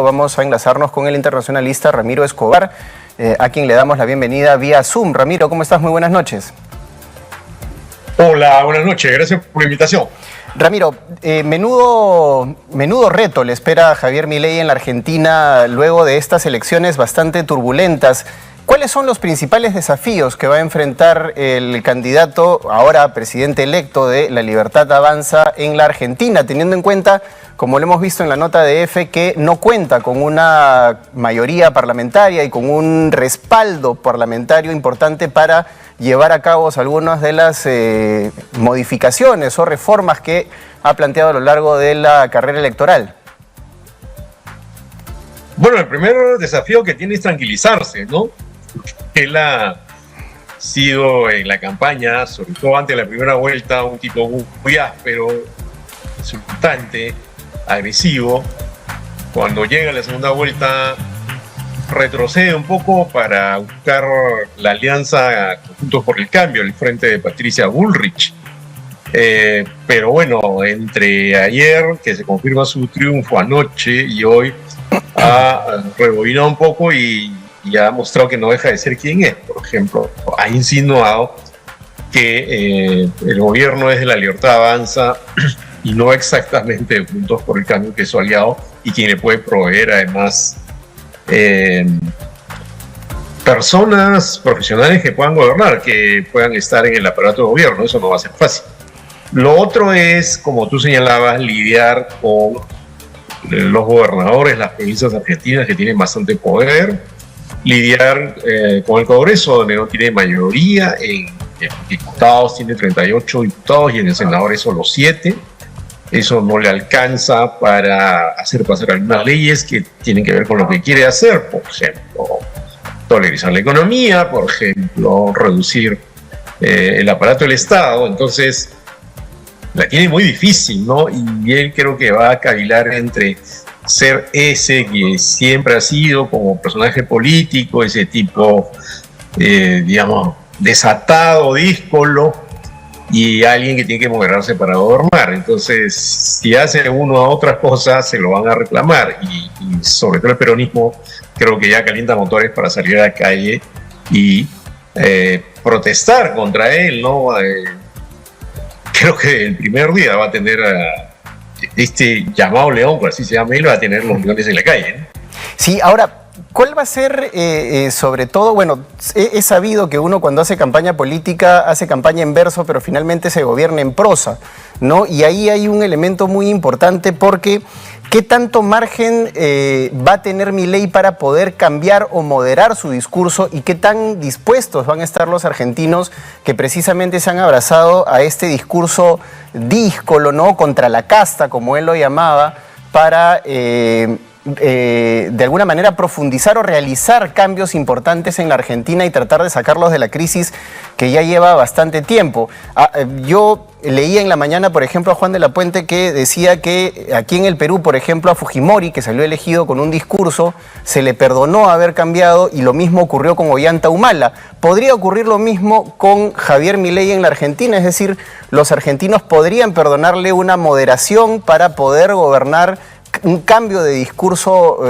vamos a enlazarnos con el internacionalista Ramiro Escobar, a quien le damos la bienvenida vía Zoom. Ramiro, ¿cómo estás? Muy buenas noches. Hola, buenas noches. Gracias por la invitación. Ramiro, menudo reto le espera a Javier Milei en la Argentina luego de estas elecciones bastante turbulentas. ¿Cuáles son los principales desafíos que va a enfrentar el candidato, ahora presidente electo de La Libertad Avanza en la Argentina, teniendo en cuenta, como lo hemos visto en la nota de EFE, que no cuenta con una mayoría parlamentaria y con un respaldo parlamentario importante para llevar a cabo algunas de las modificaciones o reformas que ha planteado a lo largo de la carrera electoral? Bueno, el primer desafío que tiene es tranquilizarse, ¿no? Él ha sido en la campaña, sobre todo antes de la primera vuelta, un tipo muy áspero, insultante, agresivo. Cuando llega la segunda vuelta, retrocede un poco para buscar la alianza Juntos por el Cambio, el frente de Patricia Bullrich. Pero bueno, entre ayer, que se confirma su triunfo anoche, y hoy ha rebobinado un poco y ha mostrado que no deja de ser quien es. Por ejemplo, ha insinuado que el gobierno es de La Libertad Avanza y no exactamente de Juntos por el Cambio, que es su aliado y quien le puede proveer además personas profesionales que puedan gobernar, que puedan estar en el aparato de gobierno. Eso no va a ser fácil. Lo otro es, como tú señalabas, lidiar con los gobernadores, las provincias argentinas que tienen bastante poder, lidiar con el Congreso, donde no tiene mayoría, en diputados tiene 38 diputados y en el senador solo 7. Eso no le alcanza para hacer pasar algunas leyes que tienen que ver con lo que quiere hacer, por ejemplo, dolarizar la economía, por ejemplo, reducir el aparato del Estado. Entonces, la tiene muy difícil, ¿no? Y él creo que va a cavilar entre ser ese que siempre ha sido como personaje político, ese tipo, digamos, desatado, díscolo, y alguien que tiene que moderarse para gobernar. Entonces, si hace uno a otras cosas, se lo van a reclamar. Y sobre todo el peronismo, creo que ya calienta motores para salir a la calle y protestar contra él, ¿no? Creo que el primer día va a tener este llamado león, por así se llama, él va a tener los leones en la calle, ¿no? Sí, ahora, ¿cuál va a ser, sobre todo, bueno, he sabido que uno cuando hace campaña política, hace campaña en verso, pero finalmente se gobierna en prosa, ¿no? Y ahí hay un elemento muy importante porque ¿qué tanto margen va a tener Milei para poder cambiar o moderar su discurso y qué tan dispuestos van a estar los argentinos que precisamente se han abrazado a este discurso díscolo, ¿no? Contra la casta, como él lo llamaba, para de alguna manera profundizar o realizar cambios importantes en la Argentina y tratar de sacarlos de la crisis que ya lleva bastante tiempo? Yo leía en la mañana, por ejemplo, a Juan de la Puente que decía que aquí en el Perú, por ejemplo, a Fujimori, que salió elegido con un discurso, se le perdonó haber cambiado y lo mismo ocurrió con Ollanta Humala. ¿Podría ocurrir lo mismo con Javier Milei en la Argentina? Es decir, los argentinos podrían perdonarle una moderación para poder gobernar, un cambio de discurso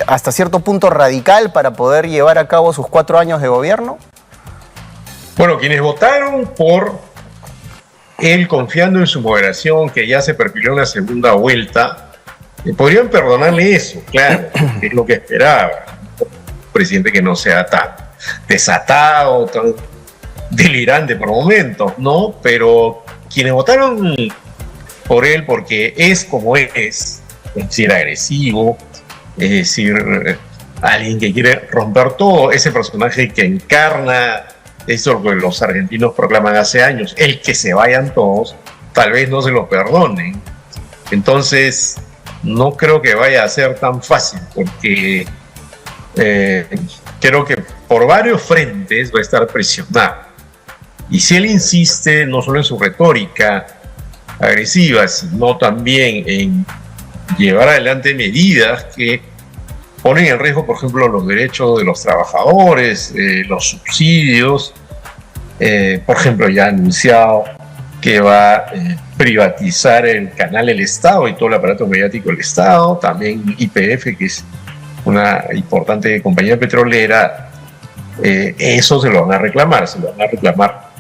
hasta cierto punto radical para poder llevar a cabo sus 4 años de gobierno? Bueno, quienes votaron por él confiando en su moderación, que ya se perfiló en la segunda vuelta, podrían perdonarle eso, claro, que es lo que esperaba. Un presidente que no sea tan desatado, tan delirante por momentos, ¿no? Pero quienes votaron por él porque es como es decir, agresivo, es decir, alguien que quiere romper todo, ese personaje que encarna eso que los argentinos proclaman hace años, el que se vayan todos, tal vez no se lo perdonen. Entonces, no creo que vaya a ser tan fácil, porque creo que por varios frentes va a estar presionado. Y si él insiste no solo en su retórica agresiva, sino también en llevar adelante medidas que ponen en riesgo, por ejemplo, los derechos de los trabajadores, los subsidios. Por ejemplo, ya ha anunciado que va a privatizar el canal El Estado y todo el aparato mediático del Estado, también YPF, que es una importante compañía petrolera. Eso se lo van a reclamar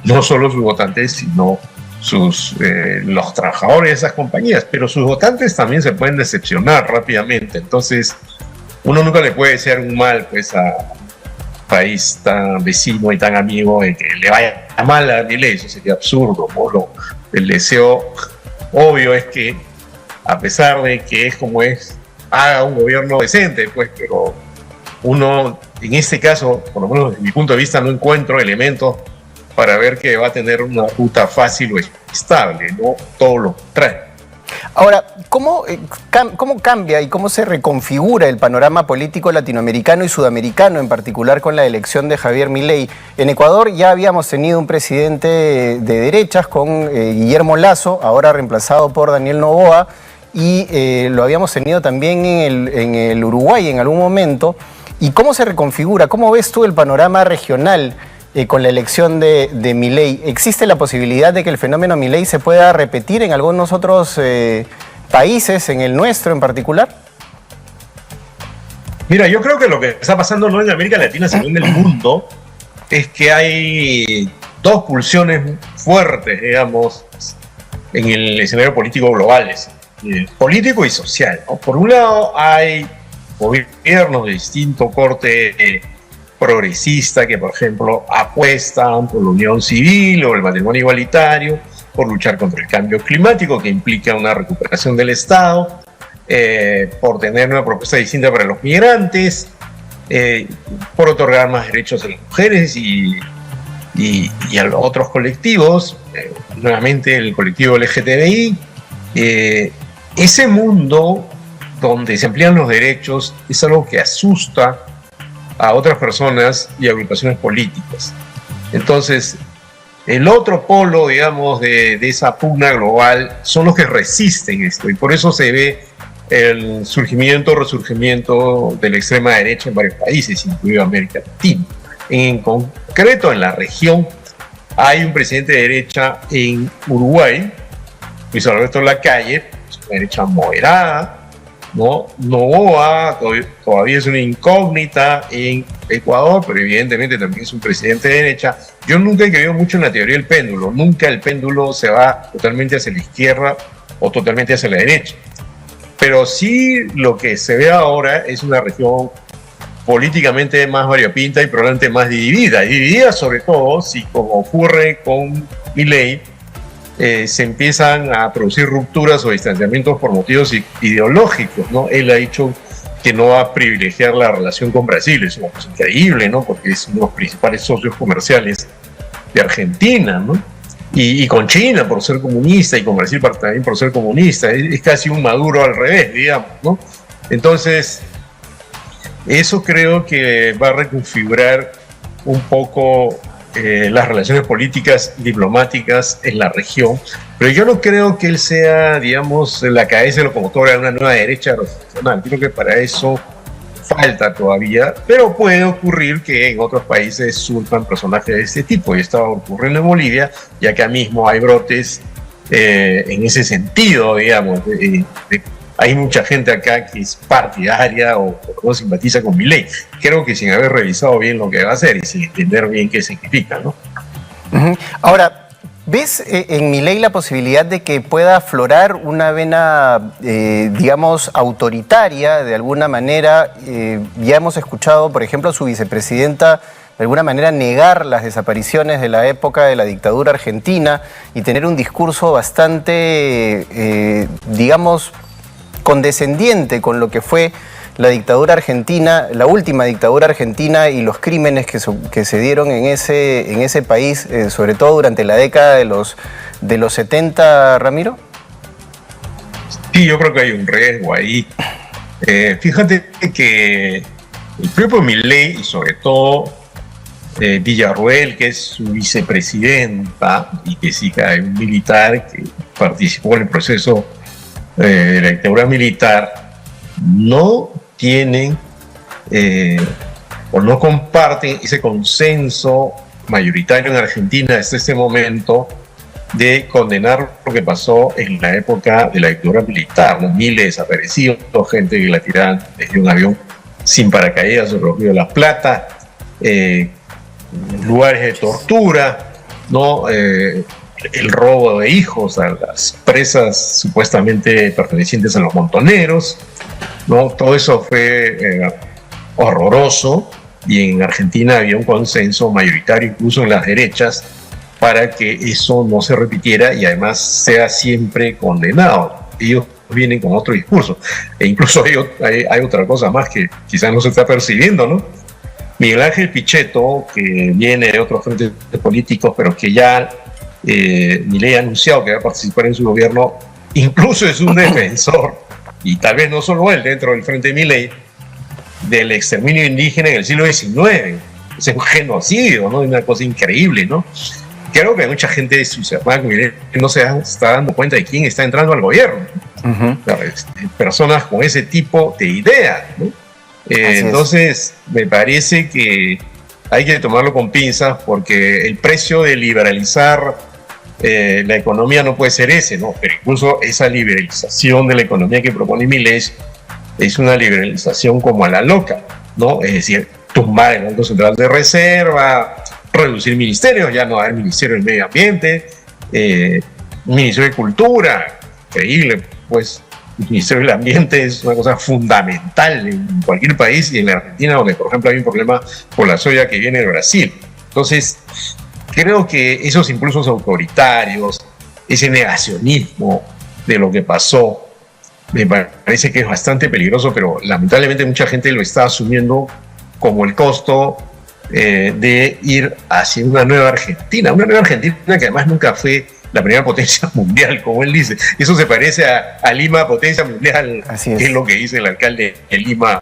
no solo sus votantes, sino los trabajadores de esas compañías, pero sus votantes también se pueden decepcionar rápidamente. Entonces, uno nunca le puede desear un mal pues a un país tan vecino y tan amigo de que le vaya mal a Milei. Eso sería absurdo, ¿no? El deseo obvio es que, a pesar de que es como es, haga un gobierno decente, pues, pero uno, en este caso, por lo menos desde mi punto de vista, no encuentro elementos para ver que va a tener una ruta fácil o estable, ¿no? Todo lo contrario. Ahora, ¿cómo cambia y cómo se reconfigura el panorama político latinoamericano y sudamericano, en particular con la elección de Javier Milei? En Ecuador ya habíamos tenido un presidente de derechas con Guillermo Lasso, ahora reemplazado por Daniel Noboa, y lo habíamos tenido también en el Uruguay en algún momento. ¿Y cómo se reconfigura? ¿Cómo ves tú el panorama regional con la elección de Milei? ¿Existe la posibilidad de que el fenómeno Milei se pueda repetir en algunos otros países, en el nuestro en particular? Mira, yo creo que lo que está pasando no en América Latina, sino en el mundo, es que hay dos pulsiones fuertes, digamos, en el escenario político global, político y social, ¿no? Por un lado, hay gobiernos de distinto corte progresista que, por ejemplo, apuestan por la unión civil o el matrimonio igualitario, por luchar contra el cambio climático, que implica una recuperación del Estado, por tener una propuesta distinta para los migrantes, por otorgar más derechos a las mujeres y a los otros colectivos, nuevamente el colectivo LGTBI. Ese mundo donde se amplían los derechos es algo que asusta a otras personas y agrupaciones políticas. Entonces, el otro polo, digamos, de esa pugna global son los que resisten esto, y por eso se ve el resurgimiento de la extrema derecha en varios países, incluido América Latina. En concreto, en la región, hay un presidente de derecha en Uruguay, Luis Alberto Lacalle, una derecha moderada, ¿no? Noboa todavía es una incógnita en Ecuador, pero evidentemente también es un presidente de derecha. Yo nunca he creído mucho en la teoría del péndulo. Nunca el péndulo se va totalmente hacia la izquierda o totalmente hacia la derecha. Pero sí lo que se ve ahora es una región políticamente más variopinta y probablemente más dividida. Dividida sobre todo si, como ocurre con Milei, se empiezan a producir rupturas o distanciamientos por motivos ideológicos, ¿no? Él ha dicho que no va a privilegiar la relación con Brasil. Es una cosa increíble, ¿no? Porque es uno de los principales socios comerciales de Argentina, ¿no? Y con China por ser comunista, y con Brasil también por ser comunista. Es casi un Maduro al revés, digamos, ¿no? Entonces, eso creo que va a reconfigurar un poco las relaciones políticas y diplomáticas en la región, pero yo no creo que él sea, digamos, la cabeza locomotora de una nueva derecha regional. Creo que para eso falta todavía, pero puede ocurrir que en otros países surjan personajes de este tipo, y esto va a ocurrir en Bolivia, ya que mismo hay brotes en ese sentido, digamos. Hay mucha gente acá que es partidaria o no simpatiza con Milei. Creo que sin haber revisado bien lo que va a hacer y sin entender bien qué significa, ¿no? Ahora, ¿ves en Milei la posibilidad de que pueda aflorar una vena, digamos, autoritaria de alguna manera? Ya hemos escuchado, por ejemplo, a su vicepresidenta de alguna manera negar las desapariciones de la época de la dictadura argentina y tener un discurso bastante, digamos, condescendiente con lo que fue la dictadura argentina, la última dictadura argentina, y los crímenes que se dieron en ese país, sobre todo durante la década de los 70, Ramiro? Sí, yo creo que hay un riesgo ahí. Fíjate que el propio Milei, y sobre todo Villarruel, que es su vicepresidenta y que es hija de un militar que participó en el proceso de la dictadura militar, no tienen o no comparten ese consenso mayoritario en Argentina hasta este momento de condenar lo que pasó en la época de la dictadura militar, ¿no? Miles de desaparecidos, gente que la tiraban desde un avión sin paracaídas sobre el río de la Plata, lugares de tortura, ¿no? El robo de hijos a las presas supuestamente pertenecientes a los montoneros, ¿no? Todo eso fue horroroso, y en Argentina había un consenso mayoritario, incluso en las derechas, para que eso no se repitiera y además sea siempre condenado. Ellos vienen con otro discurso. E incluso hay otra cosa más que quizás no se está percibiendo, ¿no? Miguel Ángel Pichetto, que viene de otros frentes políticos, pero que ya Milei ha anunciado que va a participar en su gobierno, incluso es un defensor, y tal vez no solo él, dentro del frente de Milei, del exterminio indígena en el siglo XIX. Es un genocidio, ¿no? Una cosa increíble, ¿no? Creo que hay mucha gente de su que no se está dando cuenta de quién está entrando al gobierno. Personas con ese tipo de ideas, ¿no? Entonces, me parece que hay que tomarlo con pinzas, porque el precio de liberalizar la economía no puede ser ese, ¿no? Pero incluso esa liberalización de la economía que propone Milei es una liberalización como a la loca, ¿no? Es decir, tumbar el Banco Central de Reserva, reducir ministerios, ya no hay Ministerio del Medio Ambiente, Ministerio de Cultura, increíble, pues el Ministerio del Ambiente es una cosa fundamental en cualquier país, y en la Argentina, donde por ejemplo hay un problema por la soya que viene de Brasil. Entonces, creo que esos impulsos autoritarios, ese negacionismo de lo que pasó, me parece que es bastante peligroso, pero lamentablemente mucha gente lo está asumiendo como el costo de ir hacia una nueva Argentina que además nunca fue la primera potencia mundial, como él dice. Eso se parece a Lima, potencia mundial, que es lo que dice el alcalde de Lima,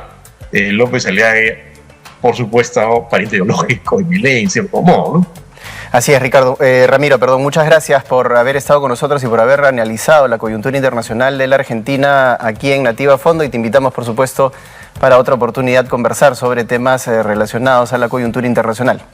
López Aliaga, por supuesto, pariente ideológico de Milei, en cierto modo, ¿no? Así es, Ricardo. Ramiro, perdón, muchas gracias por haber estado con nosotros y por haber analizado la coyuntura internacional de la Argentina aquí en Nativa Fondo, y te invitamos, por supuesto, para otra oportunidad conversar sobre temas relacionados a la coyuntura internacional.